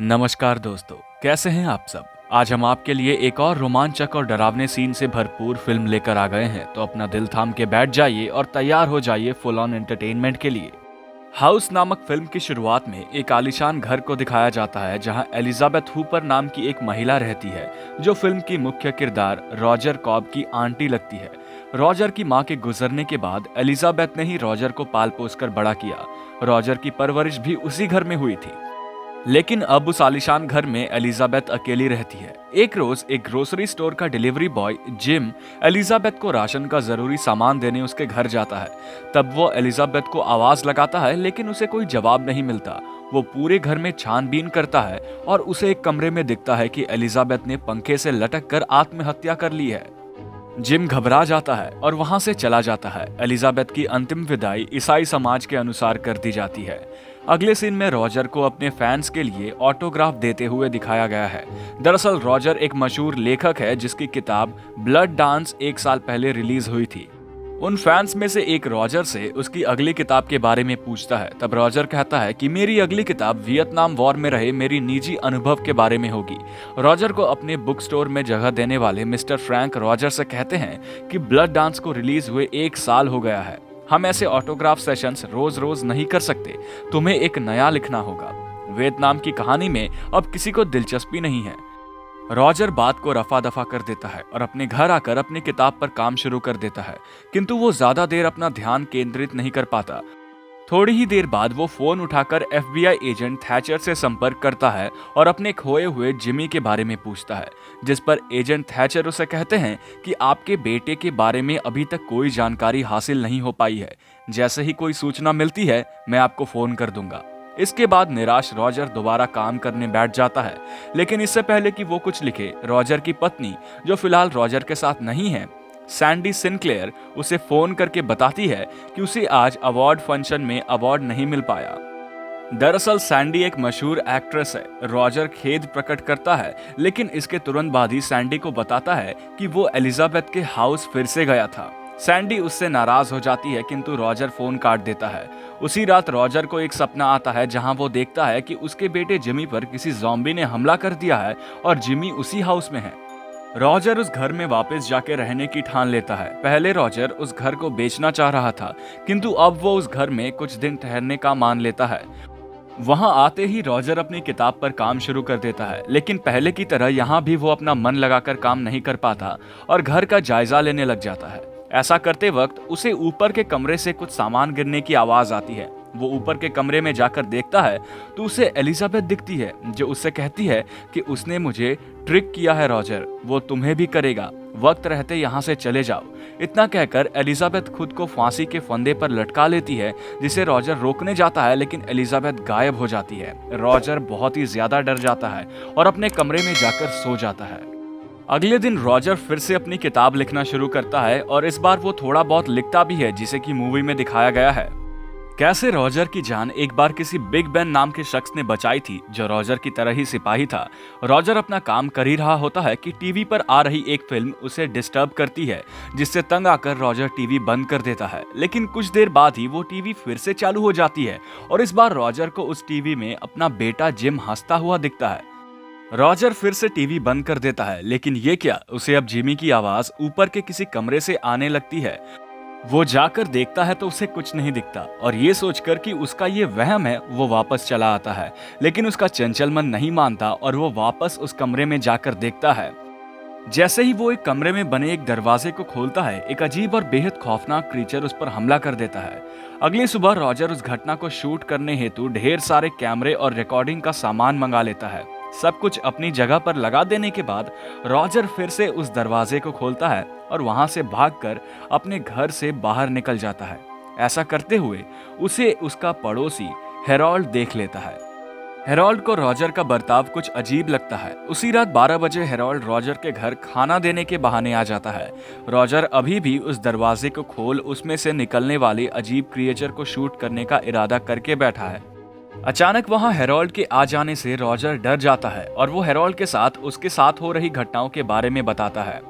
नमस्कार दोस्तों, कैसे हैं आप सब। आज हम आपके लिए एक और रोमांचक और डरावने सीन से भरपूर फिल्म लेकर आ गए हैं, तो अपना दिल थाम के बैठ जाइए और तैयार हो जाइए फुल ऑन एंटरटेनमेंट के लिए। हाउस नामक फिल्म की शुरुआत में एक आलीशान घर को दिखाया जाता है जहां एलिजाबेथ हूपर नाम की एक महिला रहती है, जो फिल्म की मुख्य किरदार रॉजर कॉब की आंटी लगती है। रॉजर की मां के गुजरने के बाद एलिजाबेथ ने ही रॉजर को पाल पोस कर बड़ा किया। रॉजर की परवरिश भी उसी घर में हुई थी। लेकिन अब उस आलीशान घर में एलिजाबेथ अकेली रहती है। एक रोज एक ग्रोसरी स्टोर का डिलीवरी बॉय जिम एलिजाबेथ को राशन का जरूरी सामान देने उसके घर जाता है। तब वो एलिजाबेथ को आवाज लगाता है, लेकिन उसे कोई जवाब नहीं मिलता। वो पूरे घर में छानबीन करता है और उसे एक कमरे में दिखता है कि एलिजाबेथ ने पंखे से लटक कर आत्महत्या कर ली है। जिम घबरा जाता है और वहां से चला जाता है। एलिजाबेथ की अंतिम विदाई ईसाई समाज के अनुसार कर दी जाती है। अगले सीन में रॉजर को अपने फैंस के लिए ऑटोग्राफ देते हुए दिखाया गया है। दरअसल रॉजर एक मशहूर लेखक है जिसकी किताब ब्लड डांस एक साल पहले रिलीज हुई थी। उन फैंस में से एक रॉजर से उसकी अगली किताब के बारे में पूछता है। तब रॉजर कहता है कि मेरी अगली किताब वियतनाम वॉर में रहे मेरी निजी अनुभव के बारे में होगी। रॉजर को अपने बुक स्टोर में जगह देने वाले मिस्टर फ्रैंक रॉजर से कहते हैं कि ब्लड डांस को रिलीज हुए एक साल हो गया है। हम ऐसे ऑटोग्राफ सेशंस रोज रोज नहीं कर सकते, तुम्हें एक नया लिखना होगा। वियतनाम की कहानी में अब किसी को दिलचस्पी नहीं है। रॉजर बात को रफा दफा कर देता है और अपने घर आकर अपनी किताब पर काम शुरू कर देता है, किंतु वो ज्यादा देर अपना ध्यान केंद्रित नहीं कर पाता। थोड़ी ही देर बाद वो फोन उठाकर एफबीआई एजेंट थैचर से संपर्क करता है और अपने खोए हुए जिमी के बारे में पूछता है, जिस पर एजेंट थैचर उसे कहते हैं कि आपके बेटे के बारे में अभी तक कोई जानकारी हासिल नहीं हो पाई है। जैसे ही कोई सूचना मिलती है मैं आपको फोन कर दूंगा। इसके बाद निराश रॉजर दोबारा काम करने बैठ जाता है, लेकिन इससे पहले कि वो कुछ लिखे, रॉजर की पत्नी, जो फिलहाल रॉजर के साथ नहीं है, सैंडी सिनक्लेयर, उसे फोन करके बताती है कि उसे आज अवार्ड फंक्शन में अवार्ड नहीं मिल पाया। दरअसल सैंडी एक मशहूर एक्ट्रेस है। रॉजर खेद प्रकट करता है, लेकिन इसके तुरंत बाद ही सैंडी को बताता है कि वो एलिजाबेथ के हाउस फिर से गया था। सैंडी उससे नाराज हो जाती है, किंतु रॉजर फोन काट देता है। उसी रात रॉजर को एक सपना आता है जहां वो देखता है कि उसके बेटे जिमी पर किसी ज़ॉम्बी ने हमला कर दिया है और जिमी उसी हाउस में है। रॉजर उस घर में वापस जाके रहने की ठान लेता है। पहले रॉजर उस घर को बेचना चाह रहा था, किंतु अब वो उस घर में कुछ दिन ठहरने का मान लेता है। वहां आते ही रॉजर अपनी किताब पर काम शुरू कर देता है, लेकिन पहले की तरह यहाँ भी वो अपना मन लगाकर काम नहीं कर पाता और घर का जायजा लेने लग जाता है। ऐसा करते वक्त उसे ऊपर के कमरे से कुछ सामान गिरने की आवाज आती है। वो ऊपर के कमरे में जाकर देखता है तो उसे एलिजाबेथ दिखती है, जो उससे कहती है कि उसने मुझे ट्रिक किया है रॉजर, वो तुम्हें भी करेगा, वक्त रहते यहाँ से चले जाओ। इतना कहकर एलिजाबेथ खुद को फांसी के फंदे पर लटका लेती है, जिसे रॉजर रोकने जाता है, लेकिन एलिजाबेथ गायब हो जाती है। रॉजर बहुत ही ज्यादा डर जाता है और अपने कमरे में जाकर सो जाता है। अगले दिन रॉजर फिर से अपनी किताब लिखना शुरू करता है और इस बार वो थोड़ा बहुत लिखता भी है, जिसे कि मूवी में दिखाया गया है। कैसे रॉजर की जान एक बार किसी बिग बेन नाम के शख्स ने बचाई थी, जो रॉजर की तरह ही सिपाही था। रॉजर अपना काम कर ही रहा होता है कि टीवी पर आ रही एक फिल्म उसे डिस्टर्ब करती है, जिससे तंग आकर रॉजर टीवी बंद कर देता है। लेकिन कुछ देर बाद ही वो टीवी फिर से चालू हो जाती है और इस बार रॉजर को उस टीवी में अपना बेटा जिम हंसता हुआ दिखता है। रॉजर फिर से टीवी बंद कर देता है, लेकिन ये क्या, उसे अब जिमी की आवाज ऊपर के किसी कमरे से आने लगती है। वो जाकर देखता है तो उसे कुछ नहीं दिखता और ये सोचकर कि उसका ये वहम है, वो वापस चला आता है। लेकिन उसका चंचल मन नहीं मानता और वो वापस उस कमरे में जाकर देखता है। जैसे ही वो एक कमरे में बने एक दरवाजे को खोलता है, एक अजीब और बेहद खौफनाक क्रीचर उस पर हमला कर देता है। अगली सुबह रॉजर उस घटना को शूट करने हेतु ढेर सारे कैमरे और रिकॉर्डिंग का सामान मंगा लेता है। सब कुछ अपनी जगह पर लगा देने के बाद रॉजर फिर से उस दरवाजे को खोलता है और वहां से भागकर अपने घर से बाहर निकल जाता है। ऐसा करते हुए उसे उसका पड़ोसी हेरोल्ड देख लेता है। हेरोल्ड को रॉजर का बर्ताव कुछ अजीब लगता है। उसी रात 12 बजे हेरोल्ड रॉजर के घर खाना देने के बहाने आ जाता है। रॉजर अभी भी उस दरवाजे को खोल उसमें से निकलने वाले अजीब क्रिएचर को शूट करने का इरादा करके बैठा है। अचानक वहां हेरोल्ड के आ जाने से रॉजर डर जाता है और वो हेरोल्ड के साथ उसके साथ हो रही घटनाओं के बारे में बताता है।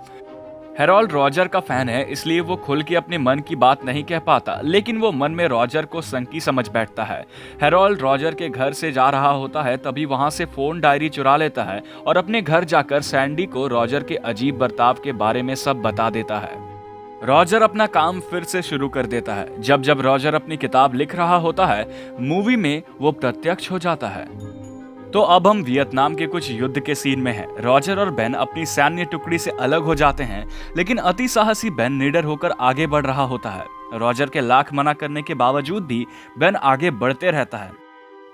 हेरोल्ड रॉजर का फैन है, इसलिए वो खुल के अपने मन की बात नहीं कह पाता, लेकिन वो मन में रॉजर को संकी समझ बैठता है। हेरोल्ड रॉजर के घर से जा रहा होता है, तभी वहां से फोन डायरी चुरा लेता है और अपने घर जाकर सैंडी को रॉजर के अजीब बर्ताव के बारे में सब बता देता है। रॉजर अपना काम फिर से शुरू कर देता है। जब जब रॉजर अपनी किताब लिख रहा होता है, मूवी में वो प्रत्यक्ष हो जाता है। तो अब हम वियतनाम के कुछ युद्ध के सीन में हैं। रॉजर और बेन अपनी सैन्य टुकड़ी से अलग हो जाते हैं, लेकिन अति साहसी बेन निडर होकर आगे बढ़ रहा होता है। रॉजर के लाख मना करने के बावजूद भी बेन आगे बढ़ते रहता है।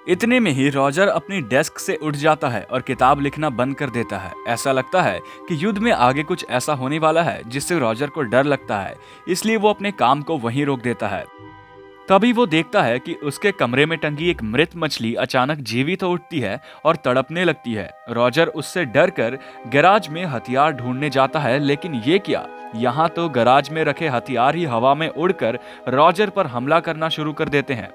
इतने में ही रॉजर अपनी डेस्क से उठ जाता है और किताब लिखना बंद कर देता है। ऐसा लगता है कि युद्ध में आगे कुछ ऐसा होने वाला है जिससे रॉजर को डर लगता है, इसलिए वो अपने काम को वहीं रोक देता है। तभी वो देखता है कि उसके कमरे में टंगी एक मृत मछली अचानक जीवित हो उठती है और तड़पने लगती है। रॉजर उससे डर कर गैराज में हथियार ढूंढने जाता है, लेकिन ये क्या, यहाँ तो गैराज में रखे हथियार ही हवा में उड़कर रॉजर पर हमला करना शुरू कर देते हैं।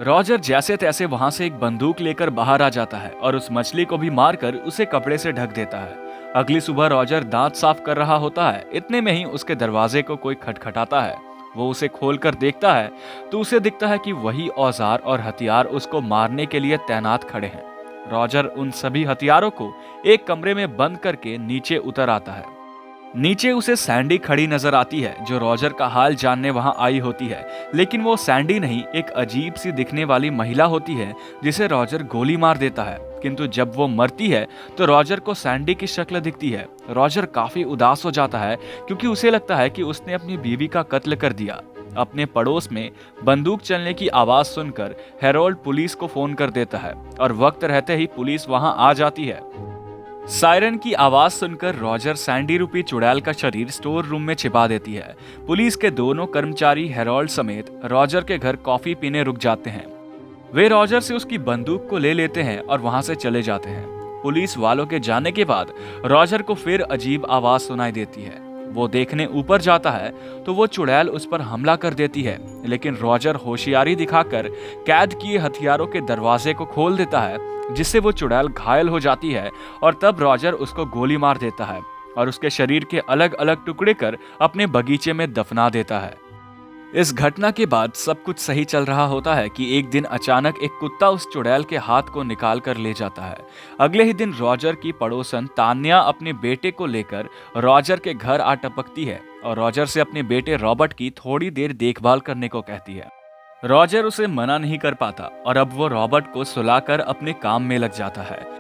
रॉजर जैसे तैसे वहां से एक बंदूक लेकर बाहर आ जाता है और उस मछली को भी मारकर उसे कपड़े से ढक देता है। अगली सुबह रॉजर दांत साफ कर रहा होता है। इतने में ही उसके दरवाजे को कोई खटखटाता है। वो उसे खोलकर देखता है तो उसे दिखता है कि वही औजार और हथियार उसको मारने के लिए तैनात खड़े हैं। रॉजर उन सभी हथियारों को एक कमरे में बंद करके नीचे उतर आता है। नीचे उसे सैंडी खड़ी नजर आती है, जो रॉजर का हाल जानने वहां आई होती है, लेकिन वो सैंडी नहीं, एक अजीब सी दिखने वाली महिला होती है जिसे रॉजर गोली मार देता है। किंतु जब वो मरती है तो रॉजर को सैंडी की शक्ल दिखती है। रॉजर काफी उदास हो जाता है, क्योंकि उसे लगता है कि उसने अपनी बीवी का कत्ल कर दिया। अपने पड़ोस में बंदूक चलने की आवाज सुनकर हेरोल्ड पुलिस को फोन कर देता है और वक्त रहते ही पुलिस वहां आ जाती है। सायरन की आवाज सुनकर रॉजर सैंडी रूपी चुड़ैल का शरीर स्टोर रूम में छिपा देती है। पुलिस के दोनों कर्मचारी हेरोल्ड समेत रॉजर के घर कॉफी पीने रुक जाते हैं। वे रॉजर से उसकी बंदूक को ले लेते हैं और वहां से चले जाते हैं। पुलिस वालों के जाने के बाद रॉजर को फिर अजीब आवाज सुनाई देती है। वो देखने ऊपर जाता है तो वो चुड़ैल उस पर हमला कर देती है, लेकिन रॉजर होशियारी दिखाकर कैद किए हथियारों के दरवाजे को खोल देता है, जिससे वो चुड़ैल घायल हो जाती है और तब रॉजर उसको गोली मार देता है और उसके शरीर के अलग अलग टुकड़े कर अपने बगीचे में दफना देता है। इस घटना के बाद सब कुछ सही चल रहा होता है कि एक दिन अचानक एक कुत्ता उस चुड़ैल के हाथ को निकाल कर ले जाता है। अगले ही दिन रॉजर की पड़ोसन तान्या अपने बेटे को लेकर रॉजर के घर आ टपकती है और रॉजर से अपने बेटे रॉबर्ट की थोड़ी देर देखभाल करने को कहती है। रॉजर उसे मना नहीं कर पाता और अब वो रॉबर्ट को सुलाकर अपने काम में लग जाता है।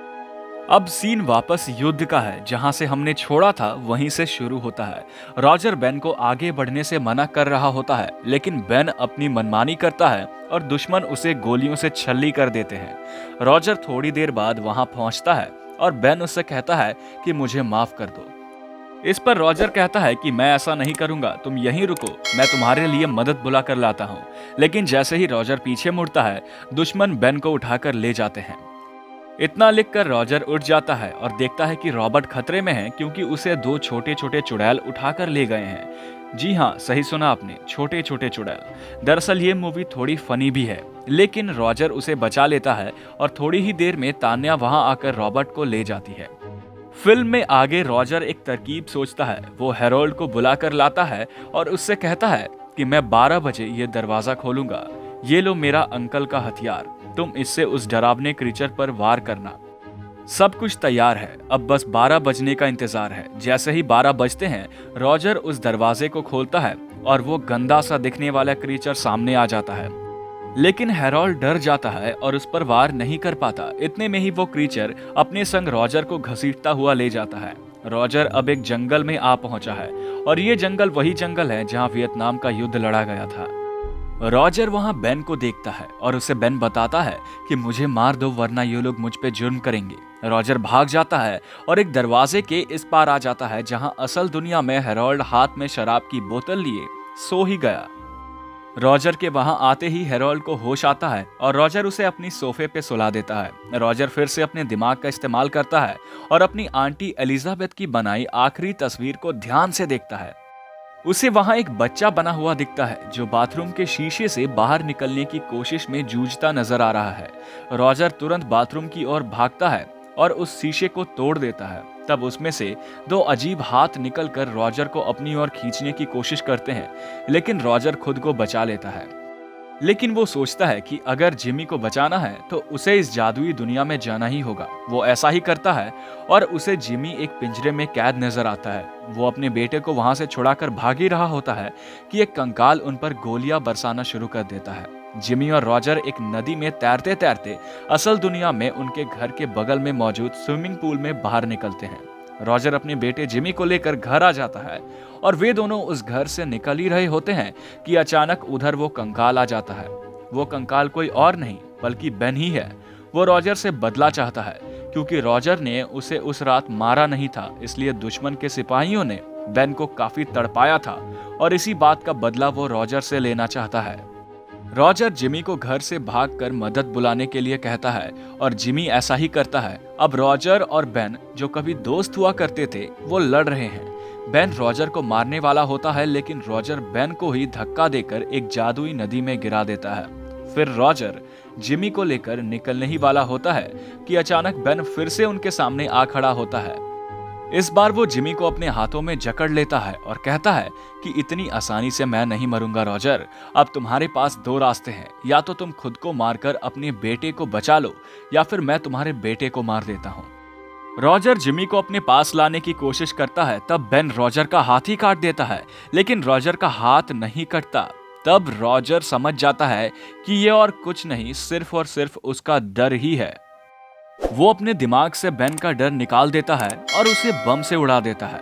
अब सीन वापस युद्ध का है, जहां से हमने छोड़ा था वहीं से शुरू होता है। रॉजर बेन को आगे बढ़ने से मना कर रहा होता है, लेकिन बेन अपनी मनमानी करता है और दुश्मन उसे गोलियों से छल्ली कर देते हैं। रॉजर थोड़ी देर बाद वहां पहुंचता है और बेन उससे कहता है कि मुझे माफ कर दो। इस पर रॉजर कहता है कि मैं ऐसा नहीं करूंगा, तुम यहीं रुको, मैं तुम्हारे लिए मदद बुला कर लाता हूं। लेकिन जैसे ही रॉजर पीछे मुड़ता है, दुश्मन बेन को उठाकर ले जाते हैं। इतना लिखकर रॉजर उठ जाता है और देखता है कि रॉबर्ट खतरे में है, क्योंकि उसे दो छोटे छोटे चुड़ैल उठाकर ले गए हैं। जी हाँ, सही सुना आपने, छोटे छोटे चुड़ैल। दरअसल ये मूवी थोड़ी फनी भी है, लेकिन रॉजर उसे बचा लेता है और थोड़ी ही देर में तान्या वहां आकर रॉबर्ट को ले जाती है। फिल्म में आगे रॉजर एक तरकीब सोचता है। वो हेरोल्ड को बुलाकर लाता है और उससे कहता है कि मैं 12 बजे ये दरवाजा खोलूंगा, ये लो मेरा अंकल का हथियार, तुम इससे उस डरावने क्रीचर पर वार करना। सब कुछ तैयार है, अब बस 12 बजने का इंतजार है। जैसे ही 12 बजते हैं, रॉजर उस दरवाजे को खोलता है और वो गंदा सा दिखने वाला क्रीचर सामने आ जाता है। लेकिन हेरोल्ड डर जाता है और उस पर वार नहीं कर पाता। इतने में ही वो क्रीचर अपने संग रॉजर को घसीटता हुआ ले जाता है। रॉजर अब एक जंगल में आ पहुंचा है और ये जंगल वही जंगल है जहां वियतनाम का युद्ध लड़ा गया था। रॉजर वहां बेन को देखता है और उसे बेन बताता है कि मुझे मार दो, वरना ये लोग मुझ पे जुर्म करेंगे। रॉजर भाग जाता है और एक दरवाजे के इस पार आ जाता है, जहां असल दुनिया में हेरोल्ड हाथ में शराब की बोतल लिए सो ही गया। रॉजर के वहां आते ही हेरोल्ड को होश आता है और रॉजर उसे अपनी सोफे पे सुला देता है। रॉजर फिर से अपने दिमाग का इस्तेमाल करता है और अपनी आंटी एलिजाबेथ की बनाई आखिरी तस्वीर को ध्यान से देखता है। उसे वहां एक बच्चा बना हुआ दिखता है, जो बाथरूम के शीशे से बाहर निकलने की कोशिश में जूझता नजर आ रहा है। रॉजर तुरंत बाथरूम की ओर भागता है और उस शीशे को तोड़ देता है। तब उसमें से दो अजीब हाथ निकलकर रॉजर को अपनी ओर खींचने की कोशिश करते हैं, लेकिन रॉजर खुद को बचा लेता है। लेकिन वो सोचता है कि अगर जिमी को बचाना है तो उसे इस जादुई दुनिया में जाना ही होगा। वो ऐसा ही करता है और उसे जिमी एक पिंजरे में कैद नजर आता है। वो अपने बेटे को वहां से छुड़ाकर भाग ही रहा होता है कि एक कंकाल उन पर गोलियां बरसाना शुरू कर देता है। जिमी और रॉजर एक नदी में तैरते तैरते असल दुनिया में उनके घर के बगल में मौजूद स्विमिंग पूल में बाहर निकलते हैं। रॉजर अपने बेटे जिमी को लेकर घर आ जाता है और वे दोनों उस घर से निकल ही रहे होते हैं कि अचानक उधर वो कंकाल आ जाता है। वो कंकाल कोई और नहीं बल्कि बेन ही है। वो रॉजर से बदला चाहता है क्योंकि रॉजर ने उसे उस रात मारा नहीं था, इसलिए दुश्मन के सिपाहियों ने बेन को काफी तड़पाया था और इसी बात का बदला वो रॉजर से लेना चाहता है। रॉजर जिमी को घर से भागकर मदद बुलाने के लिए कहता है और जिमी ऐसा ही करता है। अब रॉजर और बेन जो कभी दोस्त हुआ करते थे वो लड़ रहे हैं। बेन रॉजर को मारने वाला होता है, लेकिन रॉजर बेन को ही धक्का देकर एक जादुई नदी में गिरा देता है। फिर रॉजर जिमी को लेकर निकलने ही वाला होता है कि अचानक बेन फिर से उनके सामने आ खड़ा होता है। इस बार वो जिमी को अपने हाथों में जकड़ लेता है और कहता है कि इतनी आसानी से मैं नहीं मरूंगा रॉजर। अब तुम्हारे पास दो रास्ते हैं, या तो तुम खुद को मारकर अपने बेटे को बचा लो या फिर मैं तुम्हारे बेटे को मार देता हूँ। रॉजर जिमी को अपने पास लाने की कोशिश करता है, तब बेन रॉजर का हाथ ही काट देता है, लेकिन रॉजर का हाथ नहीं कटता। तब रॉजर समझ जाता है कि ये और कुछ नहीं, सिर्फ और सिर्फ उसका डर ही है। वो अपने दिमाग से बेन का डर निकाल देता है और उसे बम से उड़ा देता है।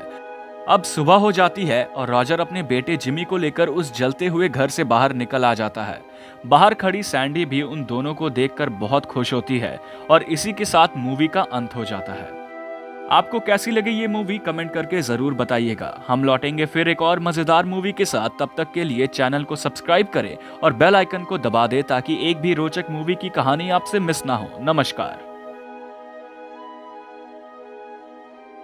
अब सुबह हो जाती है और रॉजर अपने बेटे जिमी को लेकर उस जलते हुए घर से बाहर निकल आ जाता है। बाहर खड़ी सैंडी भी उन दोनों को देखकर बहुत खुश होती है और इसी के साथ मूवी का अंत हो जाता है। आपको कैसी लगी ये मूवी कमेंट करके जरूर बताइएगा। हम लौटेंगे फिर एक और मजेदार मूवी के साथ। तब तक के लिए चैनल को सब्सक्राइब करें और बेल आइकन को दबा दें ताकि एक भी रोचक मूवी की कहानी आपसे मिस ना हो। नमस्कार।